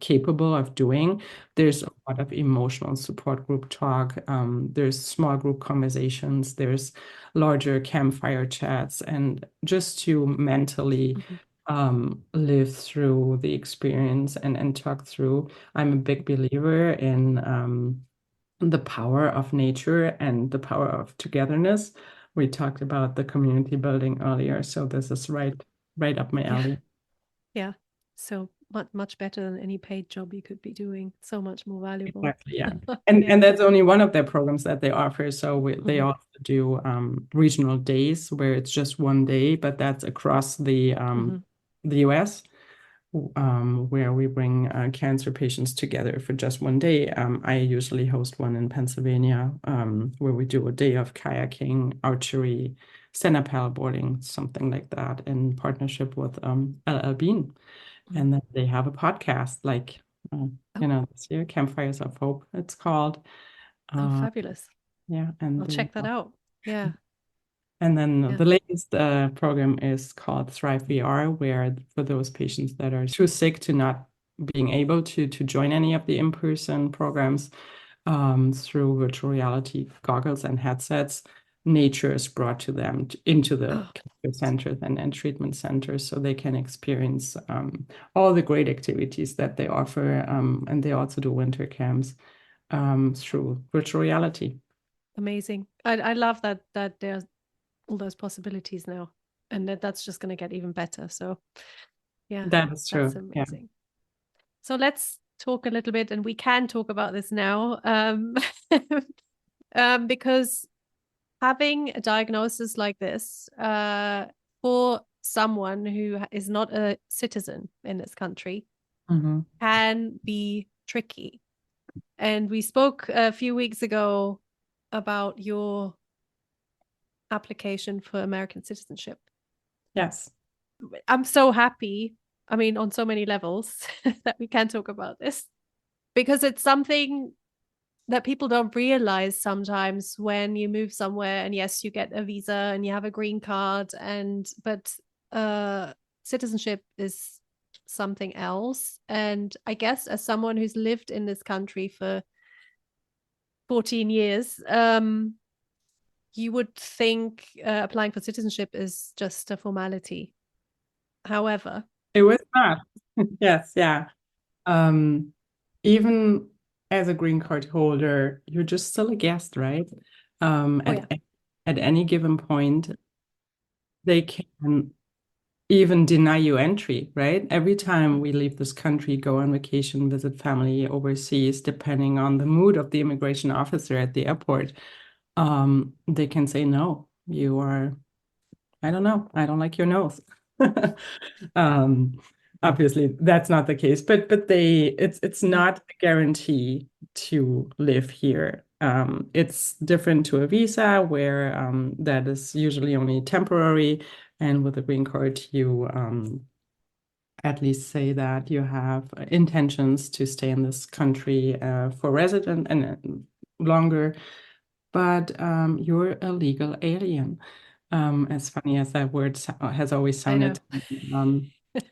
capable of doing, there's a lot of emotional support group talk. There's small group conversations. There's larger campfire chats, and just to mentally live through the experience and talk through. I'm a big believer in the power of nature and the power of togetherness. We talked about the community building earlier, so this is right up my alley. Yeah. So much better than any paid job you could be doing. So much more valuable. Exactly, yeah. And that's only one of their programs that they offer. So they also do regional days where it's just one day, but that's across the US. where we bring cancer patients together for just one day. I usually host one in Pennsylvania, where we do a day of kayaking, archery, stand-up paddleboarding, something like that, in partnership with LL Bean. And then they have a podcast, like, this year, Campfires of Hope, it's called. Oh, fabulous. Yeah, and I'll check that out. Yeah. and then Yeah. the latest program is called Thrive VR, where for those patients that are too sick to not being able to join any of the in-person programs, through virtual reality goggles and headsets, nature is brought to them into the care centers and treatment centers, so they can experience all the great activities that they offer, and they also do winter camps through virtual reality. Amazing. I love that there's all those possibilities now, and that's just going to get even better. So yeah, That is true. that's amazing. So let's talk a little bit, and we can talk about this now, because having a diagnosis like this, for someone who is not a citizen in this country, can be tricky. And we spoke a few weeks ago about your application for American citizenship. Yes. I'm so happy, I mean, on so many levels, that we can talk about this, because it's something that people don't realize sometimes when you move somewhere, and yes, you get a visa and you have a green card, but citizenship is something else. And I guess as someone who's lived in this country for 14 years, you would think applying for citizenship is just a formality. However, it was not. Yes, yeah. Even as a green card holder, you're just still a guest, right? At any given point, they can even deny you entry, right? Every time we leave this country, go on vacation, visit family overseas, depending on the mood of the immigration officer at the airport, they can say, no, you are, I don't know, I don't like your nose. Obviously, that's not the case, but it's not a guarantee to live here. It's different to a visa, where that is usually only temporary, and with a green card, you at least say that you have intentions to stay in this country for resident and longer, but you're a legal alien. As funny as that word has always sounded.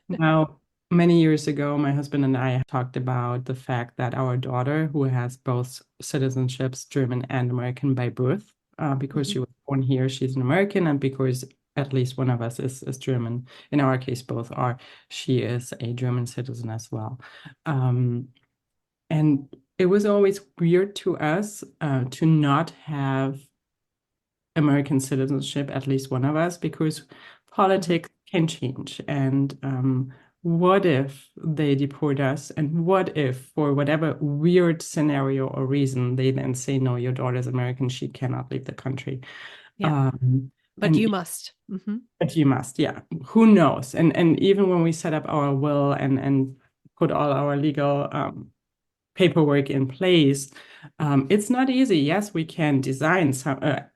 Now, many years ago, my husband and I talked about the fact that our daughter, who has both citizenships, German and American by birth, because she was born here, she's an American, and because at least one of us is German. In our case, both are. She is a German citizen as well. And it was always weird to us to not have American citizenship, at least one of us, because politics can change. And what if they deport us? And what if, for whatever weird scenario or reason, they then say, no, your daughter's American, she cannot leave the country. Yeah. But you must. But you must, yeah. Who knows? And even when we set up our will and put all our legal paperwork in place, it's not easy. Yes, we can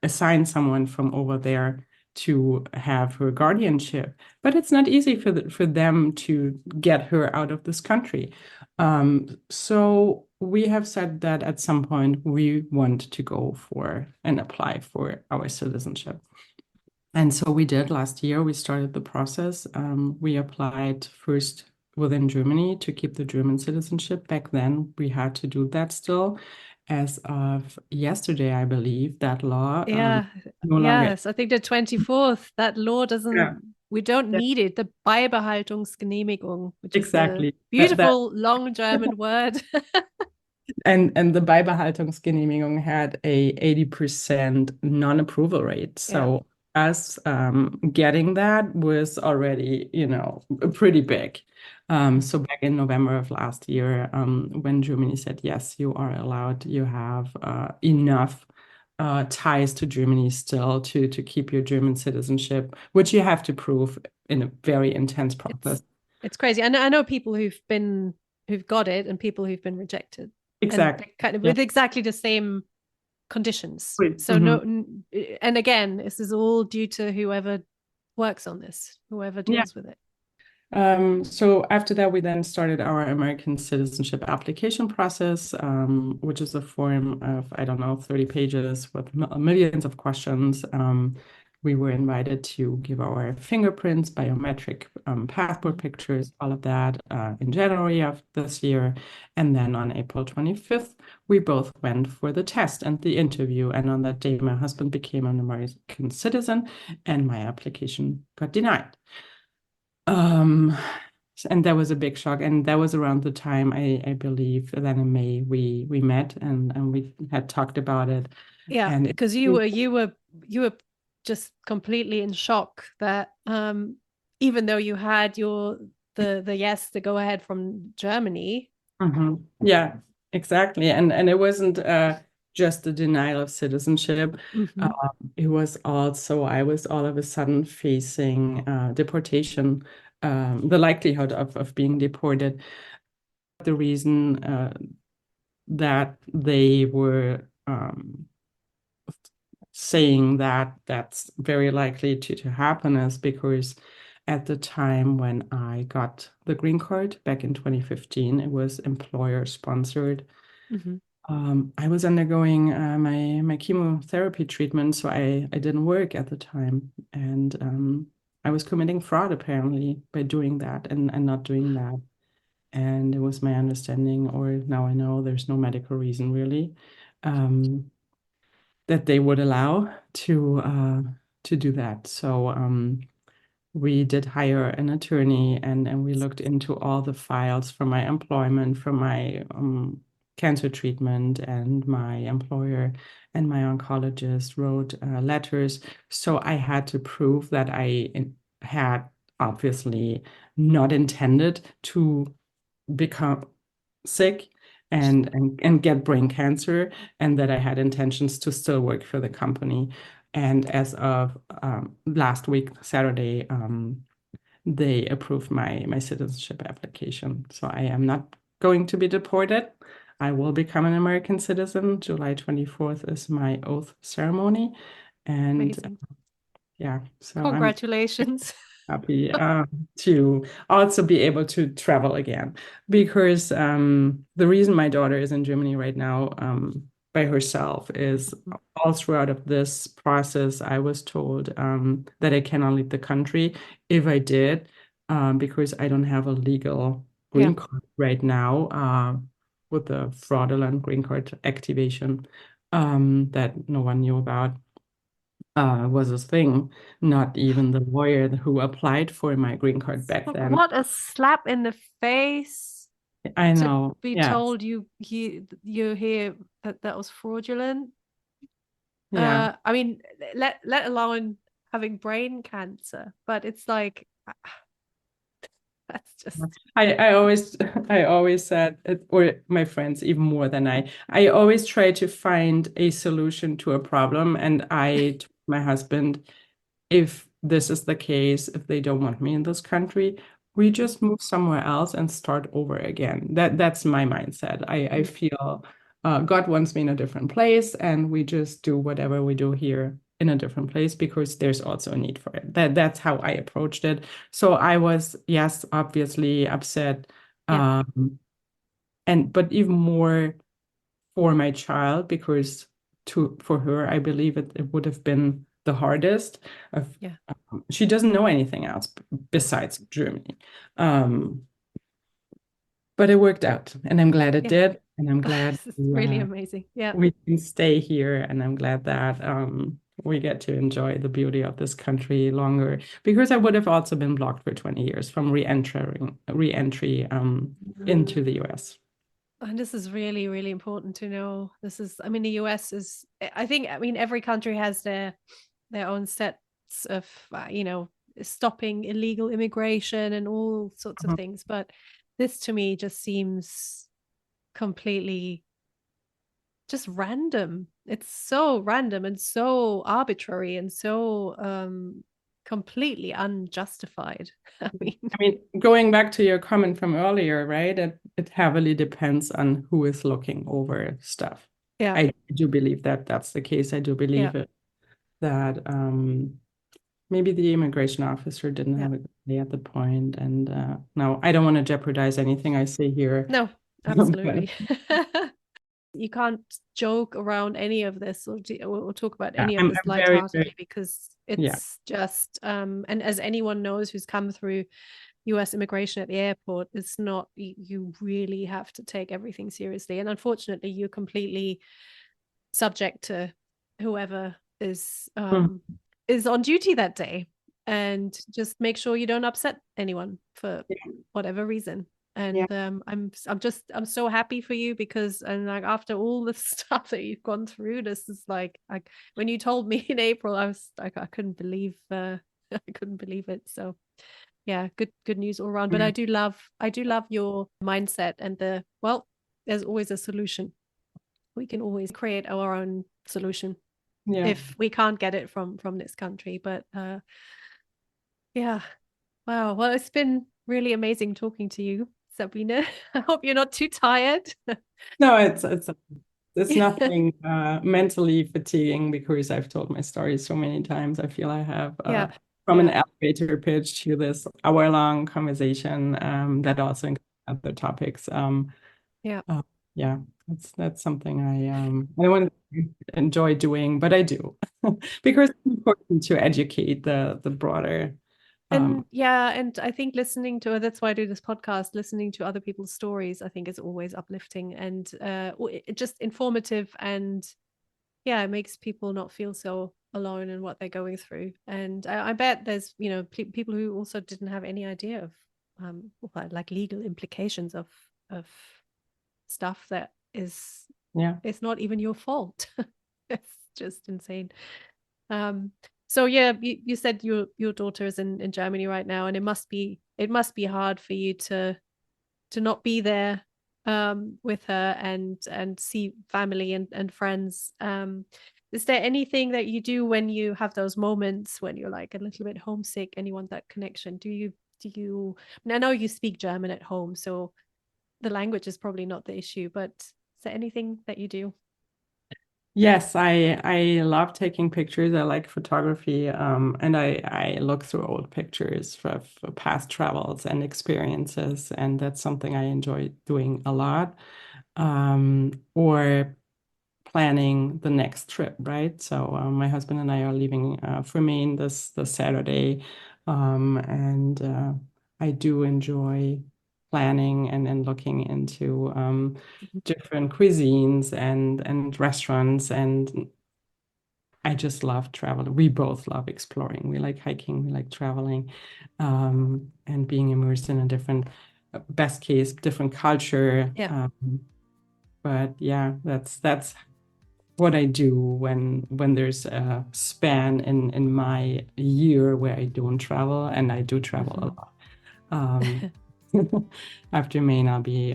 assign someone from over there to have her guardianship, but it's not easy for them to get her out of this country. So we have said that at some point we want to go for and apply for our citizenship. And so we did last year. We started the process. We applied first within Germany to keep the German citizenship. Back then, we had to do that still. As of yesterday, I believe, that law Yeah. no longer. Yes, I think the 24th, that law doesn't, we don't need it. The Beibehaltungsgenehmigung, which Exactly. is a beautiful long German word. And the Beibehaltungsgenehmigung had a 80% non-approval rate. So us getting that was already, pretty big. So back in November of last year, when Germany said, yes, you are allowed, you have enough ties to Germany still to keep your German citizenship, which you have to prove in a very intense process. It's crazy. I know people who've got it and people who've been rejected, Exactly. and kind of Yeah. with exactly the same conditions. Great. So no, and again, this is all due to whoever works on this, whoever Yeah. deals with it. So after that, we then started our American citizenship application process, which is a form of, I don't know, 30 pages with millions of questions. We were invited to give our fingerprints, biometric passport pictures, all of that in January of this year. And then on April 25th, we both went for the test and the interview. And on that day, my husband became an American citizen and my application got denied. And that was a big shock. And that was around the time I believe then in May we met and we had talked about it. Yeah, And because you were just completely in shock that even though you had the go ahead from Germany. Yeah, exactly. And it wasn't just a denial of citizenship. It was also, I was all of a sudden facing deportation, the likelihood of being deported. The reason that they were saying that that's very likely to happen is because at the time when I got the green card back in 2015, it was employer sponsored. I was undergoing my chemotherapy treatment, so I didn't work at the time. And I was committing fraud apparently by doing that and not doing that. And it was my understanding, or now I know there's no medical reason really, that they would allow to do that. So we did hire an attorney and we looked into all the files from my employment, from my cancer treatment, and my employer and my oncologist wrote letters. So I had to prove that had obviously not intended to become sick and get brain cancer, and that I had intentions to still work for the company. And as of last week, Saturday, they approved my citizenship application. So I am not going to be deported. I will become an American citizen. July 24th is my oath ceremony. And Amazing. yeah, so I'm Congratulations. happy to also be able to travel again, because the reason my daughter is in Germany right now by herself is all throughout of this process, I was told that I cannot leave the country if I did, because I don't have a legal green card right now with the fraudulent green card activation that no one knew about. Was a thing. Not even the lawyer who applied for my green card back then. What a slap in the face I to know. be Yeah. told you hear that was fraudulent. Yeah. I mean, let alone having brain cancer, but it's like that's just I always said it, or my friends even more than I always try to find a solution to a problem, and I told my husband, if this is the case, if they don't want me in this country, we just move somewhere else and start over again. That's my mindset. I feel God wants me in a different place, and we just do whatever we do here in a different place because there's also a need for it. That's how I approached it. So I was, yes, obviously upset, but even more for my child, because for her, I believe it would have been the hardest. She doesn't know anything else besides Germany. But it worked out, and I'm glad it did. And I'm glad it's really amazing. Yeah. we can stay here, and I'm glad that we get to enjoy the beauty of this country longer, because I would have also been blocked for 20 years from re-entry into the US. And this is really, really important to know. I mean, the US is, I mean, every country has their own sets of, stopping illegal immigration and all sorts of things. But this to me just seems completely just random. It's so random and so arbitrary and so completely unjustified. I mean, going back to your comment from earlier, right? It heavily depends on who is looking over stuff. Yeah. I do believe that that's the case. I do believe that maybe the immigration officer didn't have a good day at the point. And no, I don't want to jeopardize anything I say here. No, absolutely. You can't joke around any of this or talk about any of this lightheartedly, because it's just and as anyone knows who's come through US immigration at the airport, it's not, you really have to take everything seriously. And unfortunately, you're completely subject to whoever is on duty that day, and just make sure you don't upset anyone for whatever reason. And I'm so happy for you, because, and like, after all the stuff that you've gone through, this is like when you told me in April, I was like, I couldn't believe it. So yeah, good news all around. But I do love your mindset, and there's always a solution. We can always create our own solution if we can't get it from this country. But wow, well, it's been really amazing talking to you, Sabine. I hope you're not too tired. No, it's nothing mentally fatiguing, because I've told my story so many times. I feel I have from an elevator pitch to this hour-long conversation that also includes other topics. That's something I want to enjoy doing, but I do because it's important to educate the broader. And I think listening to, that's why I do this podcast, listening to other people's stories, I think is always uplifting and just informative, and it makes people not feel so alone in what they're going through. And I bet there's people who also didn't have any idea of like legal implications of stuff that is it's not even your fault. It's just insane. So you said your daughter is in Germany right now, and it must be hard for you to not be there with her and see family and friends. Is there anything that you do when you have those moments when you're like a little bit homesick and you want that connection? Do you I know you speak German at home, so the language is probably not the issue, but is there anything that you do? Yes, I love taking pictures. I like photography, and I look through old pictures for past travels and experiences, and that's something I enjoy doing a lot. Or planning the next trip, right? So my husband and I are leaving for Maine this Saturday, and I do enjoy planning and looking into different cuisines and restaurants, and I just love traveling. We both love exploring. We like hiking, we like traveling, and being immersed in a different, best case, different culture. But that's what I do when there's a span in my year where I don't travel, and I do travel a lot. After Maine, I'll be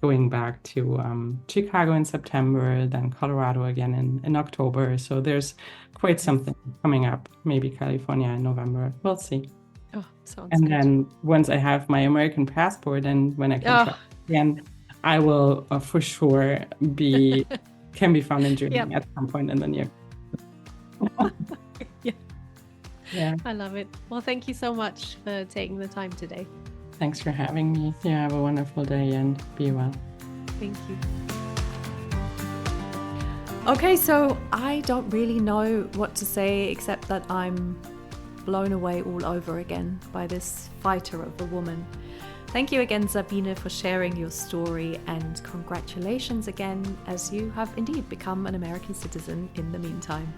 going back to Chicago in September, then Colorado again in October. So there's quite something coming up. Maybe California in November. We'll see. Oh, sounds and good. Then once I have my American passport and when I can travel again, I will for sure can be found in Germany at some point in the near. I love it. Well, thank you so much for taking the time today. Thanks for having me. Have a wonderful day and be well. Thank you. Okay, so I don't really know what to say except that I'm blown away all over again by this fighter of a woman. Thank you again, Sabine, for sharing your story, and congratulations again, as you have indeed become an American citizen in the meantime.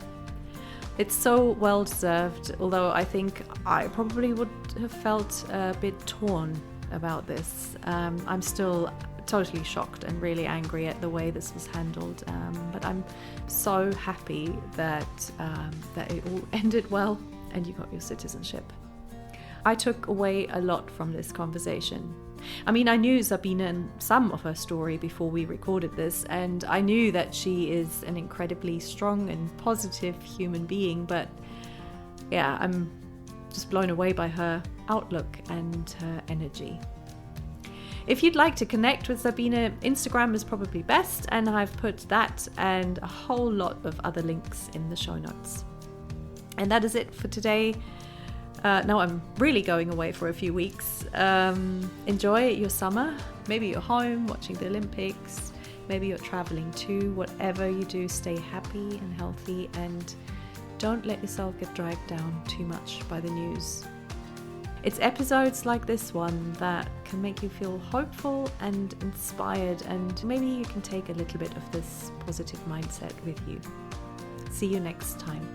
It's so well deserved, although I think I probably would have felt a bit torn about this. I'm still totally shocked and really angry at the way this was handled, but I'm so happy that it all ended well and you got your citizenship. I took away a lot from this conversation. I mean, I knew Sabine and some of her story before we recorded this, and I knew that she is an incredibly strong and positive human being, but I'm just blown away by her outlook and her energy. If you'd like to connect with Sabine, Instagram is probably best, and I've put that and a whole lot of other links in the show notes. And that is it for today. Now I'm really going away for a few weeks. Enjoy your summer. Maybe you're home watching the Olympics. Maybe you're traveling too. Whatever you do, stay happy and healthy, and don't let yourself get dragged down too much by the news. It's episodes like this one that can make you feel hopeful and inspired, and maybe you can take a little bit of this positive mindset with you. See you next time.